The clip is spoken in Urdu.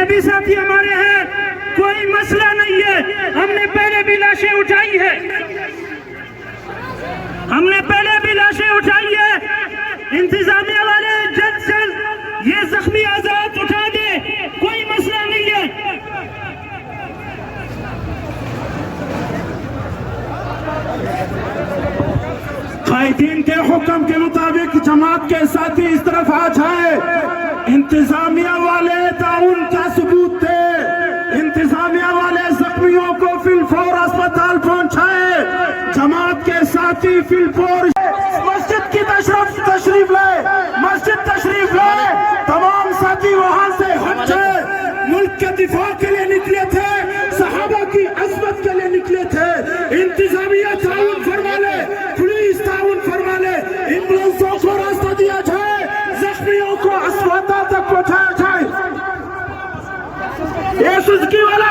بھی ساتھی ہمارے ہیں، کوئی مسئلہ نہیں ہے. ہم نے پہلے بھی لاشیں اٹھائی ہے، انتظامیہ والے جلد سے جلد یہ زخمی آزاد اٹھا دے، کوئی مسئلہ نہیں ہے. قائدین کے حکم کے مطابق جماعت کے ساتھی اس طرف آ جائے. انتظامیہ والے تعاون کا ثبوت تھے، انتظامیہ والے زخمیوں کو فی الفور اسپتال پہنچائے. جماعت کے ساتھی فی الفور مسجد کی تشریف لائے، مسجد تشریف لائے. تمام ساتھی وہاں سے ہٹ جائے. ملک کے دفاع کے لیے نکلے تھے، صحابہ کی عظمت کے لیے نکلے تھے. انتظامیہ تعاون فرما لے، پولیس تعاون فرما لے، ایمبولینسوں کو راستہ دیا جائے، زخمیوں کو اسپتال تک پہنچایا جائے. یہ سزکی والا